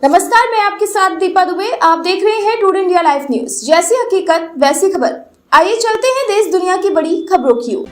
नमस्कार, मैं आपके साथ दीपा दुबे। आप देख रहे हैं टुडे इंडिया लाइव न्यूज। जैसी हकीकत वैसी खबर। आइए चलते हैं देश दुनिया की बड़ी खबरों की ओर।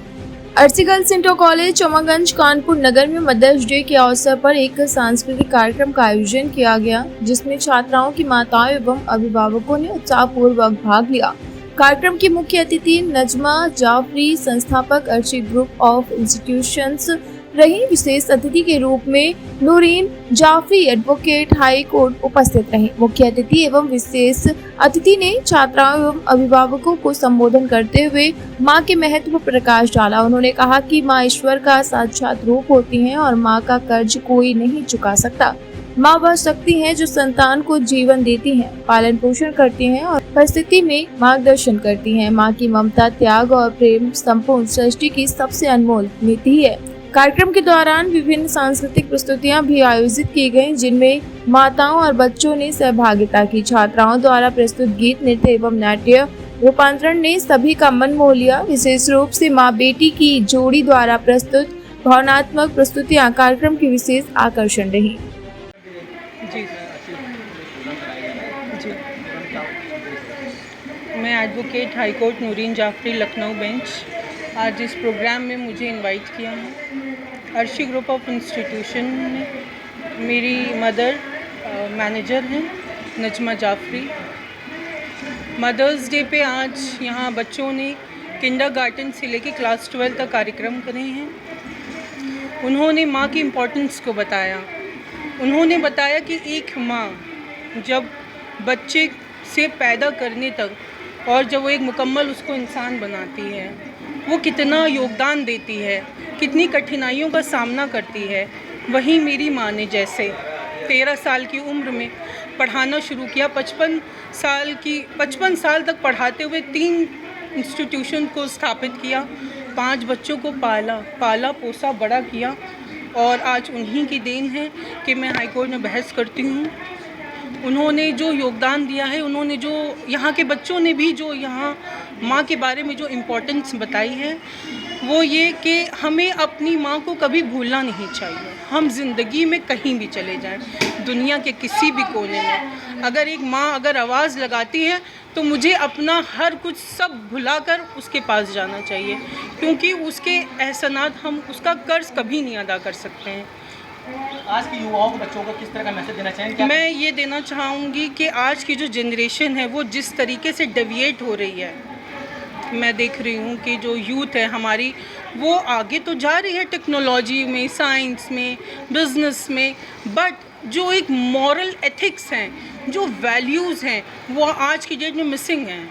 Arsi girls inter college चौमागंज Kanpur नगर में मदर्स डे के अवसर पर एक सांस्कृतिक कार्यक्रम का आयोजन किया गया, जिसमें छात्राओं की माताओं एवं अभिभावकों ने उत्साहपूर्वक भाग लिया। कार्यक्रम की मुख्य अतिथि नजमा जाफरी, संस्थापक अर्शी ग्रुप ऑफ इंस्टीट्यूशंस रही। विशेष अतिथि के रूप में Noorin Jafri, advocate, high court उपस्थित रहे। मुख्य अतिथि एवं विशेष अतिथि ने छात्राओं एवं अभिभावकों को संबोधन करते हुए मां के महत्व पर प्रकाश डाला। उन्होंने कहा कि मां ईश्वर का साक्षात रूप होती हैं और मां का कर्ज कोई नहीं चुका सकता। माँ वह शक्ति है जो संतान को जीवन देती है, पालन पोषण करती है और परिस्थिति में मार्गदर्शन करती है। माँ की ममता, त्याग और प्रेम संपूर्ण सृष्टि की सबसे अनमोल नीति है। कार्यक्रम के दौरान विभिन्न सांस्कृतिक प्रस्तुतियां भी आयोजित की गयी, जिनमें माताओं और बच्चों ने सहभागिता की। छात्राओं द्वारा प्रस्तुत गीत, नृत्य एवं नाट्य रूपांतरण ने सभी का मन मोह लिया। विशेष रूप से माँ बेटी की जोड़ी द्वारा प्रस्तुत भावनात्मक प्रस्तुतियां कार्यक्रम की विशेष आकर्षण रही। जी, मैं advocate high court Noorin Jafri, Lucknow bench. आज इस प्रोग्राम में मुझे इनवाइट किया है अर्शी ग्रुप ऑफ इंस्टीट्यूशन में। मेरी मदर मैनेजर हैं नजमा जाफरी। मदर्स डे पे आज यहाँ बच्चों ने किंडरगार्टन से लेके क्लास 12 तक कार्यक्रम करे हैं। उन्होंने माँ की इम्पोर्टेंस को बताया। उन्होंने बताया कि एक माँ जब बच्चे से पैदा करने तक और जब वो एक मुकम्मल उसको इंसान बनाती है, वो कितना योगदान देती है, कितनी कठिनाइयों का सामना करती है। वहीं मेरी माँ ने जैसे 13 साल की उम्र में पढ़ाना शुरू किया, 55 साल तक पढ़ाते हुए 3 इंस्टीट्यूशन को स्थापित किया, 5 बच्चों को पाला पोसा बड़ा किया। और आज उन्हीं की देन है कि मैं हाई कोर्ट में बहस करती हूँ। उन्होंने जो योगदान दिया है, उन्होंने जो यहाँ के बच्चों ने भी जो यहाँ माँ के बारे में जो इम्पोर्टेंस बताई है, वो ये कि हमें अपनी माँ को कभी भूलना नहीं चाहिए। हम ज़िंदगी में कहीं भी चले जाएं, दुनिया के किसी भी कोने में, अगर एक माँ अगर आवाज़ लगाती है तो मुझे अपना हर कुछ सब भुलाकर उसके पास जाना चाहिए, क्योंकि उसके एहसानात हम उसका कर्ज कभी नहीं अदा कर सकते हैं। आज के युवाओं को, बच्चों को किस तरह का मैसेज देना चाहेंगे? मैं ये देना चाहूँगी कि आज की जो जनरेशन है वो जिस तरीके से डेविएट हो रही है, मैं देख रही हूँ कि जो यूथ है हमारी, वो आगे तो जा रही है टेक्नोलॉजी में, साइंस में, बिजनेस में, बट जो एक मॉरल एथिक्स हैं, जो वैल्यूज़ हैं, वो आज की डेट में मिसिंग हैं।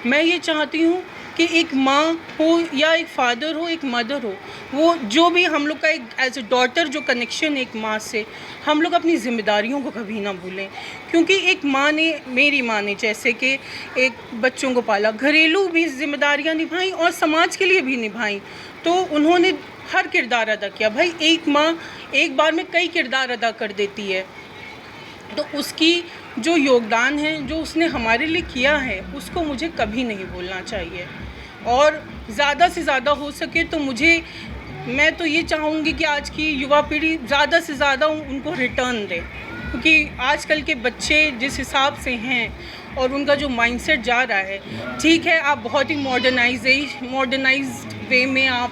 मैं ये चाहती हूँ कि एक माँ हो या एक फादर हो, एक मदर हो, वो जो भी हम लोग का एक एज ए डॉटर जो कनेक्शन है एक माँ से, हम लोग अपनी ज़िम्मेदारियों को कभी ना भूलें। क्योंकि एक माँ ने, मेरी माँ ने जैसे कि एक बच्चों को पाला, घरेलू भी जिम्मेदारियाँ निभाई और समाज के लिए भी निभाई, तो उन्होंने हर किरदार अदा किया। भाई एक माँ एक बार में कई किरदार अदा कर देती है, तो उसकी जो योगदान है, जो उसने हमारे लिए किया है, उसको मुझे कभी नहीं भूलना चाहिए। और ज़्यादा से ज़्यादा हो सके तो मैं तो ये चाहूँगी कि आज की युवा पीढ़ी ज़्यादा से ज़्यादा उनको रिटर्न दे, क्योंकि आजकल के बच्चे जिस हिसाब से हैं और उनका जो माइंडसेट जा रहा है, ठीक है आप बहुत ही मॉडर्नाइज्ड वे में आप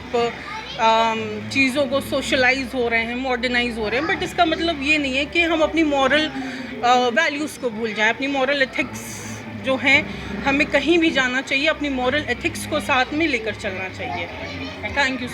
चीज़ों को सोशलाइज हो रहे हैं, मॉडर्नाइज हो रहे हैं, बट इसका मतलब ये नहीं है कि हम अपनी मॉरल वैल्यूज़ को भूल जाएं। अपनी मॉरल एथिक्स जो हैं, हमें कहीं भी जाना चाहिए, अपनी मॉरल एथिक्स को साथ में लेकर चलना चाहिए। Thank you.